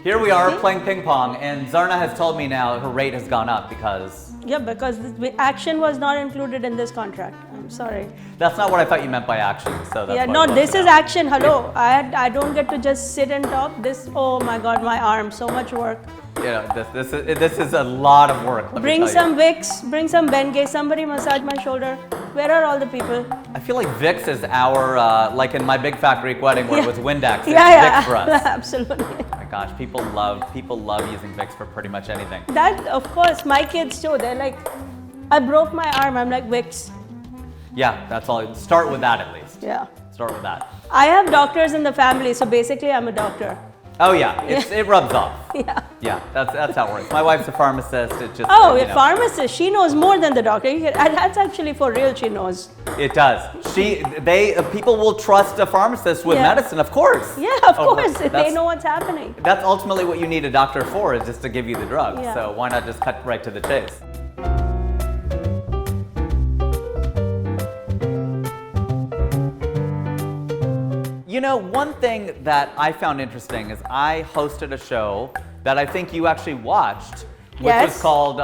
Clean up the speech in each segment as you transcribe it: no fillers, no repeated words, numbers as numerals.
Here we are playing ping pong, and Zarna has told me now her rate has gone up because... Yeah, because the action was not included in this contract. I'm sorry. That's not what I thought you meant by action, so that's yeah, no, this is action. Hello. I don't get to just sit and talk. This, oh my God, my arm, so much work. Yeah, this is a lot of work. Bring some Vicks, bring some Bengay, somebody massage my shoulder. Where are all the people? I feel like Vicks is our, like in my big fat Greek wedding where it was Windex, it's Vicks for us. Absolutely. Oh my gosh, people love using Vicks for pretty much anything. That, of course, my kids too. They're like, I broke my arm, I'm like, Vicks. Yeah, that's all. Start with that at least. Yeah. Start with that. I have doctors in the family, so basically I'm a doctor. Oh yeah, it rubs off. Yeah. Yeah, that's how it works. My wife's a pharmacist. It just a pharmacist. She knows more than the doctor. And that's actually for real. She knows. It does. People will trust a pharmacist with medicine, of course. Yeah, of course. They know what's happening. That's ultimately what you need a doctor for, is just to give you the drug. Yeah. So why not just cut right to the chase? You know, one thing that I found interesting is I hosted a show that I think you actually watched, which was called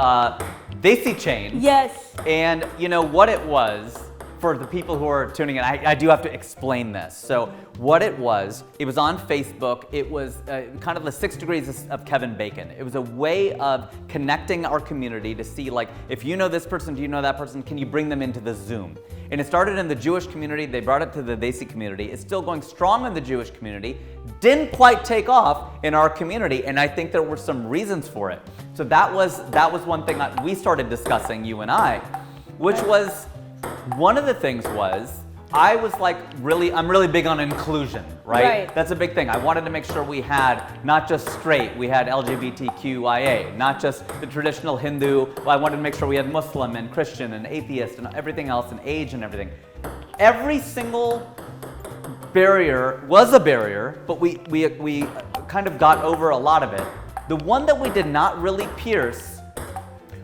Desi Chain. Yes. And you know what it was, for the people who are tuning in, I do have to explain this. So what it was on Facebook. It was kind of the 6 degrees of Kevin Bacon. It was a way of connecting our community to see, like, if you know this person, do you know that person? Can you bring them into the Zoom? And it started in the Jewish community. They brought it to the Desi community. It's still going strong in the Jewish community. Didn't quite take off in our community, and I think there were some reasons for it. So that was one thing we started discussing, you and I, which was, one of the things was, I was like, I'm really big on inclusion, right? That's a big thing. I wanted to make sure we had not just straight, we had LGBTQIA, not just the traditional Hindu. I wanted to make sure we had Muslim and Christian and atheist and everything else, and age and everything. Every single barrier was a barrier, but we kind of got over a lot of it. The one that we did not really pierce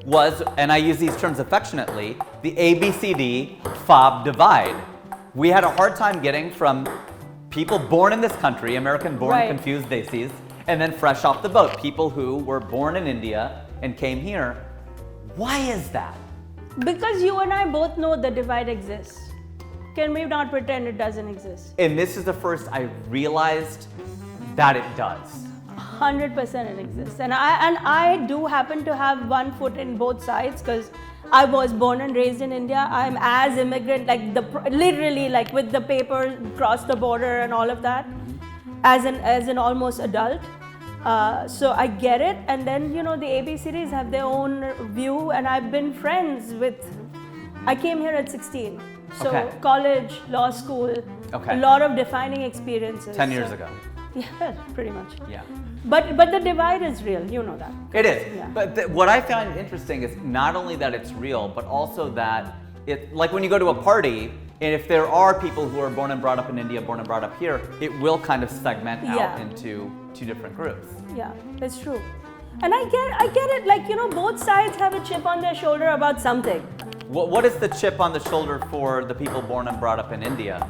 was, and I use these terms affectionately, the ABCD FOB divide. We had a hard time getting from people born in this country, American-born confused Desis, and then fresh off the boat, people who were born in India and came here. Why is that? Because you and I both know the divide exists. Can we not pretend it doesn't exist? And this is the first I realized that it does. 100% it exists, and I do happen to have one foot in both sides, because I was born and raised in India. I'm as immigrant, like literally, like with the papers, cross the border and all of that, as an almost adult. So I get it, and then the ABCDs have their own view, and I've been friends with. I came here at 16, so college, law school, a lot of defining experiences. 10 years ago. Yeah, pretty much. Yeah. But the divide is real, you know that. It is. Yeah. But what I find interesting is not only that it's real, but also that like when you go to a party, and if there are people who are born and brought up in India, born and brought up here, it will kind of segment out into two different groups. Yeah, it's true. And I get it, like, both sides have a chip on their shoulder about something. What is the chip on the shoulder for the people born and brought up in India?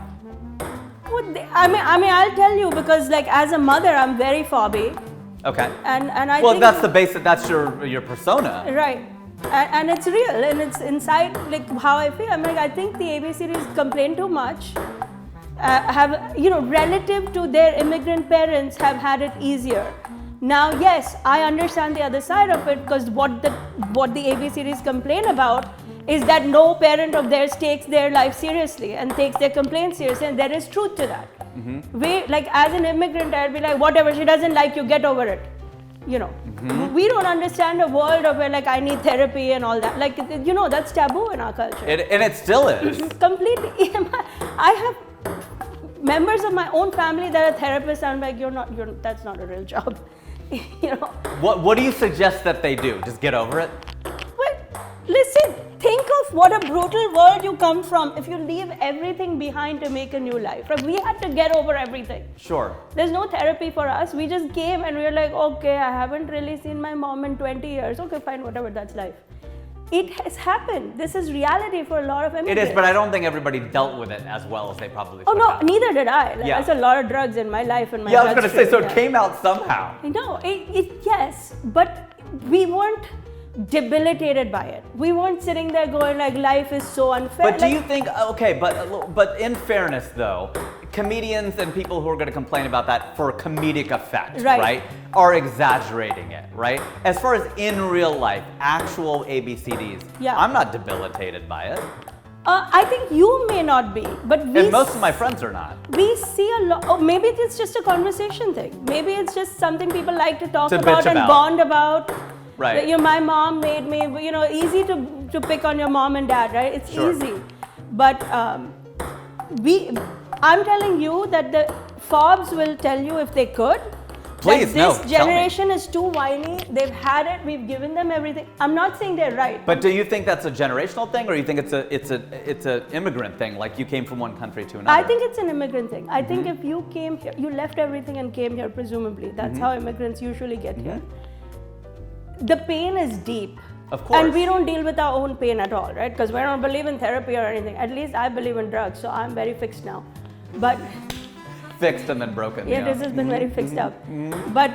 I mean, I'll tell you, because like as a mother, I'm very FOBby. Okay. And I think that's the basic. That's your persona. Right. And it's real, and it's inside, like how I feel. I'm like, I think the ABCDs complain too much. Relative to their immigrant parents, have had it easier. Now, yes, I understand the other side of it, because what the ABCDs complain about is that no parent of theirs takes their life seriously and takes their complaints seriously, and there is truth to that. Mm-hmm. We, as an immigrant, I'd be like, whatever, she doesn't like you, get over it. Mm-hmm. We don't understand a world of where, like, I need therapy and all that. Like, that's taboo in our culture. And it still is. Completely. I have members of my own family that are therapists, and I'm like, that's not a real job. What do you suggest that they do? Just get over it? Well, listen, think of what a brutal world you come from if you leave everything behind to make a new life. Right? We had to get over everything. Sure. There's no therapy for us. We just came and we were like, okay, I haven't really seen my mom in 20 years. Okay, fine, whatever, that's life. It has happened. This is reality for a lot of immigrants. It is, but I don't think everybody dealt with it as well as they probably Oh should no, have. neither did I. Like, Yeah. There's a lot of drugs in my life and my Yeah, I was going to say, so bloodstream, it came out somehow. No, yes, but we weren't debilitated by it. We weren't sitting there going like life is so unfair. But do you think, okay, but in fairness though, comedians and people who are going to complain about that for comedic effect, right, are exaggerating it, right? As far as in real life, actual ABCDs, I'm not debilitated by it. I think you may not be, but and most of my friends are not. We see a lot. Oh, maybe it's just a conversation thing. Maybe it's just something people like to talk about and bond about. Right. My mom made me, easy to pick on your mom and dad, right? It's easy. But I'm telling you that the FOBs will tell you if they could. Please, this generation is too whiny. They've had it. We've given them everything. I'm not saying they're right. But do you think that's a generational thing, or you think it's a immigrant thing? Like you came from one country to another? I think it's an immigrant thing. I think if you came here, you left everything and came here. Presumably, that's how immigrants usually get here. The pain is deep. Of course. And we don't deal with our own pain at all, right? Because we don't believe in therapy or anything. At least I believe in drugs, so I'm very fixed now. But fixed and then broken. Yeah, this has been very fixed up. But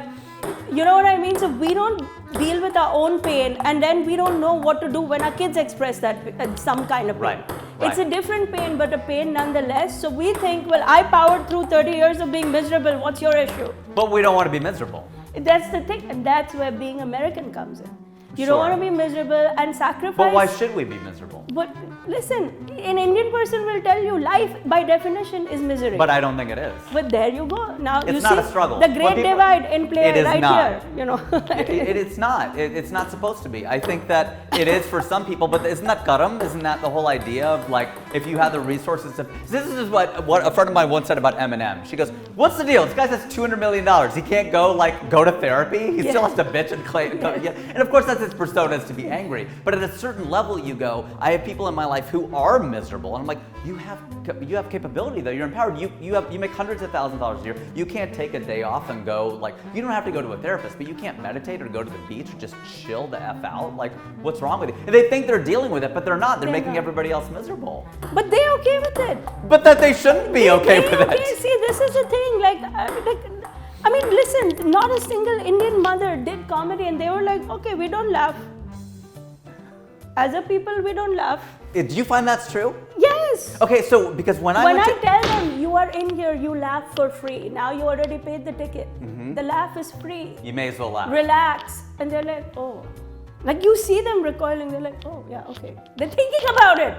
you know what I mean? So we don't deal with our own pain, and then we don't know what to do when our kids express that some kind of pain. Right. It's a different pain, but a pain nonetheless. So we think, well, I powered through 30 years of being miserable. What's your issue? But we don't want to be miserable. That's the thing, and that's where being American comes in. You don't want to be miserable and sacrifice. But why should we be miserable? But listen, an Indian person will tell you life by definition is misery. But I don't think it is. But there you go. Now it's you not see a struggle. The great divide in play right here. It's not. It's not supposed to be. I think that it is for some people, but isn't that karam? Isn't that the whole idea of like if you have the resources to? This is what a friend of mine once said about Eminem. She goes, "What's the deal? This guy has $200 million. He can't go to therapy. He still has to bitch and claim." And of course that's his persona, is to be angry. But at a certain level, you go, I have people in my life who are miserable, and I'm like, you have capability though. You're empowered. You make hundreds of thousands of dollars a year. You can't take a day off and go you don't have to go to a therapist, but you can't meditate or go to the beach or just chill the F out. Like, what's wrong with you? And they think they're dealing with it, but they're not. They're making everybody else miserable. But they're okay with it. But that they shouldn't be okay with it. See, this is the thing. I mean, listen, not a single Indian mother did comedy, and they were like, okay, we don't laugh. As a people, we don't laugh. Do you find that's true? Yes. Okay, so because when I tell them you are in here, you laugh for free. Now you already paid the ticket. The laugh is free. You may as well laugh. Relax. And they're like, oh. Like you see them recoiling, they're like, oh, yeah, okay. They're thinking about it.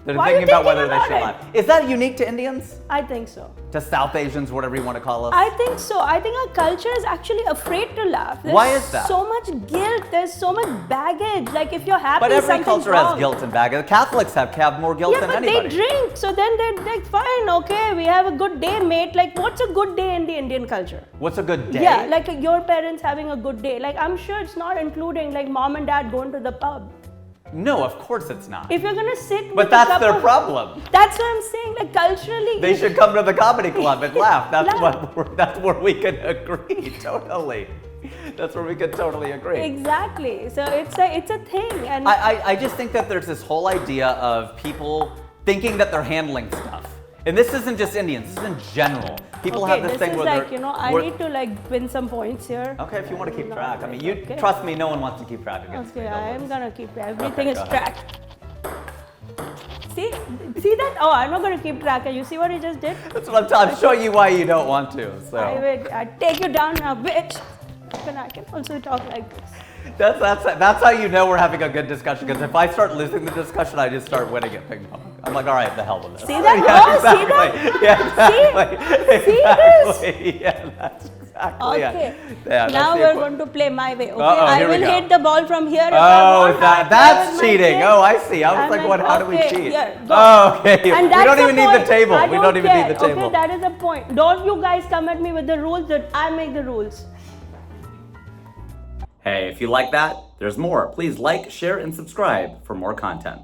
They're thinking about whether they should laugh. Is that unique to Indians? I think so. To South Asians, whatever you want to call us? I think so. I think our culture is actually afraid to laugh. Why is that? So much guilt. There's so much baggage. Like if you're happy, but every something's culture wrong. has guilt and baggage. Catholics have more guilt than anybody. Yeah, but they drink. So then they're like, fine, okay, we have a good day, mate. Like, what's a good day in the Indian culture? What's a good day? Yeah, like your parents having a good day. Like, I'm sure it's not including like mom and dad going to the pub. No, of course it's not. If you're gonna sit but that's their problem. That's what I'm saying. Like culturally, they should come to the comedy club and laugh. That's where we can agree. Totally. That's where we can totally agree. Exactly. So it's a thing, and I just think that there's this whole idea of people thinking that they're handling stuff, and this isn't just Indians. This is in general. People have this thing where I need to win some points here. Okay, if you want to keep track. I mean, trust me, no one wants to keep track against me. Okay, I am gonna keep track. Everything is tracked. See that? Oh, I'm not gonna keep track. You see what he just did? That's what I'm showing you why you don't want to. So I take you down now, bitch. And I can also talk like this. That's how you know we're having a good discussion. Because if I start losing the discussion, I just start winning at ping pong. I'm like, all right, the hell with this. See that? See this? Yeah, that's exactly okay. Yeah, now we're going to play my way. Okay, I will hit the ball from here. That's cheating. Oh, I see. I was like, how do we cheat? Oh, okay. And we don't even need the table. We don't even need the table. Okay, that is the point. Don't you guys come at me with the rules that I make the rules. Hey, if you like that, there's more. Please like, share, and subscribe for more content.